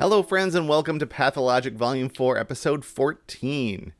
Hello friends and welcome to Pathologic Volume 4, Episode 14.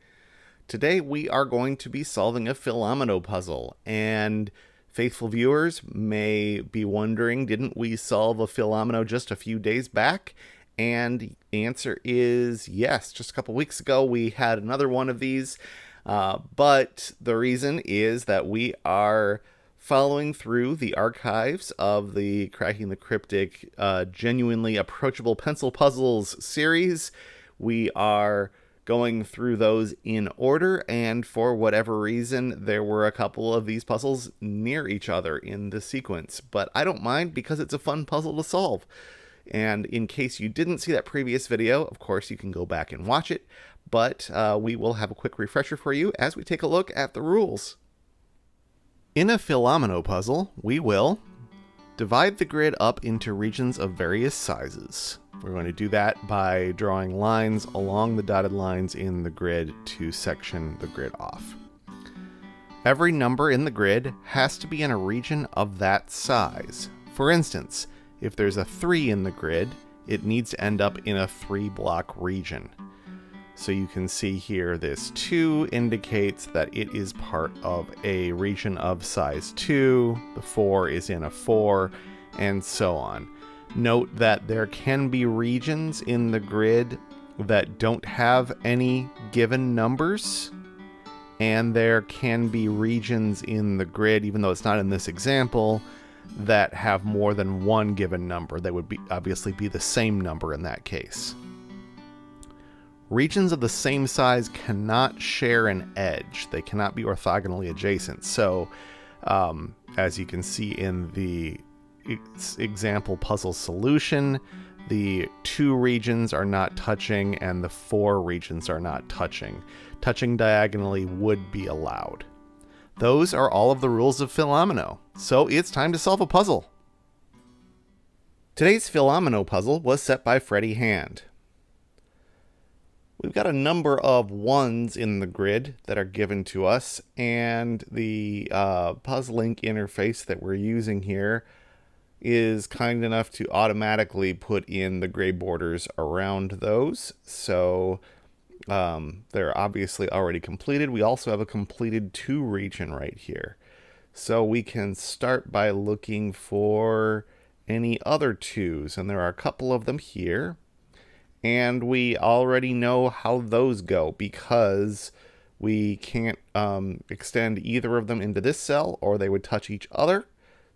Today we are going to be solving a Fillomino puzzle, and faithful viewers may be wondering, didn't we solve a Fillomino just a few days back? And the answer is yes. Just a couple weeks ago we had another one of these, but the reason is that we are following through the archives of the Cracking the Cryptic Genuinely Approachable Pencil Puzzles series. We are going through those in order, and for whatever reason, there were a couple of these puzzles near each other in the sequence. But I don't mind because it's a fun puzzle to solve. And in case you didn't see that previous video, of course, you can go back and watch it. But we will have a quick refresher for you as we take a look at the rules. In a Fillomino puzzle, we will divide the grid up into regions of various sizes. We're going to do that by drawing lines along the dotted lines in the grid to section the grid off. Every number in the grid has to be in a region of that size. For instance, if there's a 3 in the grid, it needs to end up in a 3-block region. So you can see here this 2 indicates that it is part of a region of size 2, the 4 is in a 4, and so on. Note that there can be regions in the grid that don't have any given numbers, and there can be regions in the grid, even though it's not in this example, that have more than one given number. They would obviously be the same number in that case. Regions of the same size cannot share an edge. They cannot be orthogonally adjacent. So, as you can see in the example puzzle solution, the 2 regions are not touching and the 4 regions are not touching. Touching diagonally would be allowed. Those are all of the rules of Fillomino. So it's time to solve a puzzle. Today's Fillomino puzzle was set by Freddie Hand. We've got a number of 1s in the grid that are given to us, and the PuzzleLink interface that we're using here is kind enough to automatically put in the gray borders around those. So they're obviously already completed. We also have a completed 2 region right here. So we can start by looking for any other 2s, and there are a couple of them here. And we already know how those go because we can't extend either of them into this cell or they would touch each other.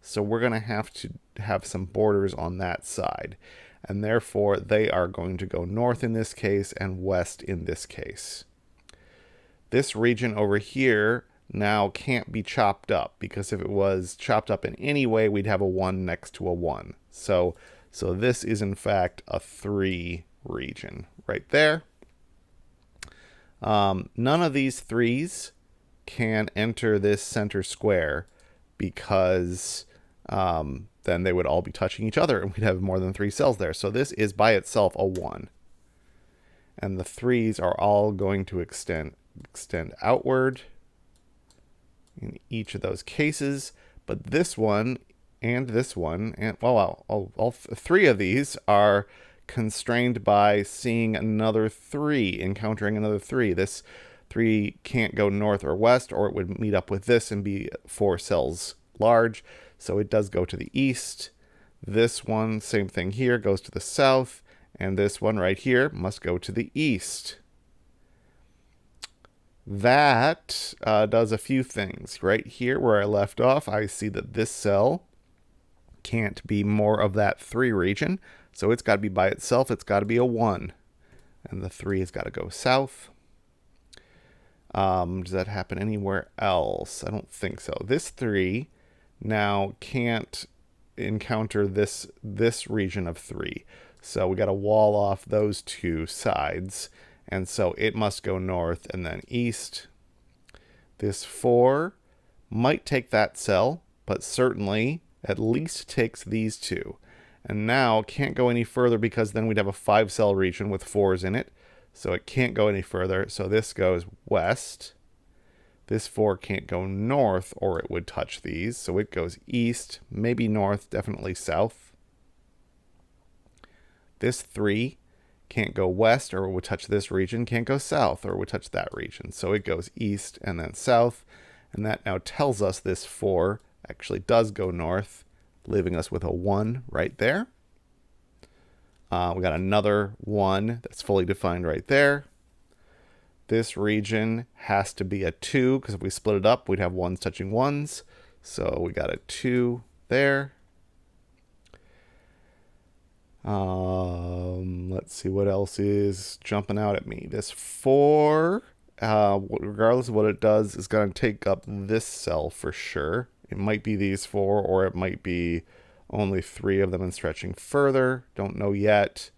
So we're going to have some borders on that side. And therefore, they are going to go north in this case and west in this case. This region over here now can't be chopped up because if it was chopped up in any way, we'd have a 1 next to a 1. So this is in fact a 3 region right there. None of these 3s can enter this center square because then they would all be touching each other and we'd have more than 3 cells there. So this is by itself a 1. And the 3s are all going to extend outward in each of those cases. But this one and this one, and all 3 of these are constrained by seeing another 3, encountering another 3. This 3 can't go north or west, or it would meet up with this and be 4 cells large. So it does go to the east. This one, same thing here, goes to the south. And this one right here must go to the east. That does a few things. Right here where I left off, I see that this cell can't be more of that 3 region. So it's got to be by itself. It's got to be a 1. And the 3 has got to go south. Does that happen anywhere else? I don't think so. This 3 now can't encounter this region of 3. So we got to wall off those 2 sides. And so it must go north and then east. This 4 might take that cell, but certainly at least takes these 2. And now can't go any further because then we'd have a 5-cell region with 4s in it. So it can't go any further. So this goes west. This 4 can't go north or it would touch these. So it goes east, maybe north, definitely south. This 3 can't go west or it would touch this region, can't go south or it would touch that region. So it goes east and then south, and that now tells us this 4 actually does go north, leaving us with a 1 right there. We got another 1 that's fully defined right there. This region has to be a 2 because if we split it up, we'd have 1s touching 1s. So we got a 2 there. Let's see what else is jumping out at me. This 4, regardless of what it does, is going to take up this cell for sure. It might be these 4, or it might be only 3 of them and stretching further. Don't know yet.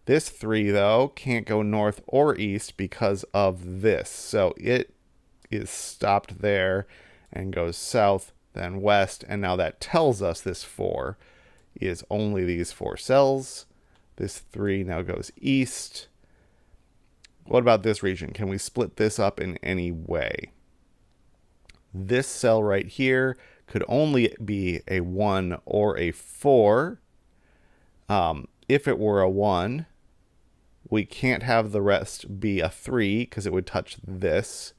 This 3, though, can't go north or east because of this. So it is stopped there and goes south, then west. And now that tells us this 4 is only these 4 cells. This 3 now goes east. What about this region? Can we split this up in any way? This cell right here could only be a 1 or a 4. If it were a 1, we can't have the rest be a 3 because it would touch this.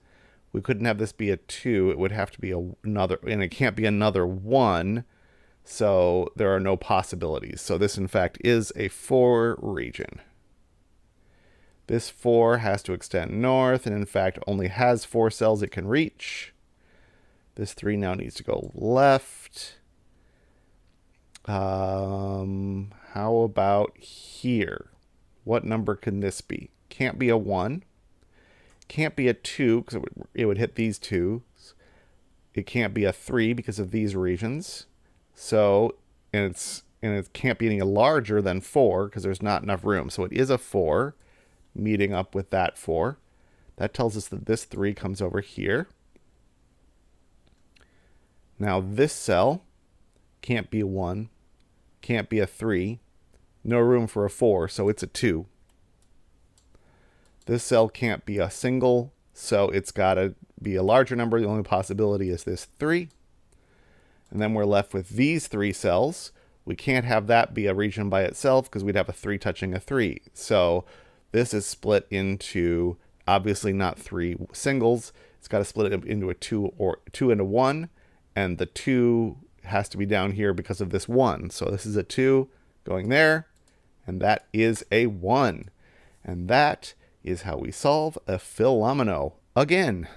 We couldn't have this be a 2. It would have to be another, and it can't be another 1. So there are no possibilities. So this, in fact, is a 4 region. This 4 has to extend north, and in fact only has 4 cells it can reach. This 3 now needs to go left. How about here? What number can this be? Can't be a 1. Can't be a 2 because it would hit these 2s. It can't be a 3 because of these regions. So, and it can't be any larger than 4 because there's not enough room. So it is a 4 meeting up with that 4. That tells us that this 3 comes over here. Now this cell can't be a 1, can't be a 3, no room for a 4, so it's a 2. This cell can't be a single, so it's got to be a larger number. The only possibility is this 3. And then we're left with these 3 cells. We can't have that be a region by itself because we'd have a 3 touching a 3. So this is split into, obviously not 3 singles. It's got to split it into a 2 or 2 into 1. And the 2 has to be down here because of this 1. So this is a 2 going there. And that is a 1. And that is how we solve a Fillomino again.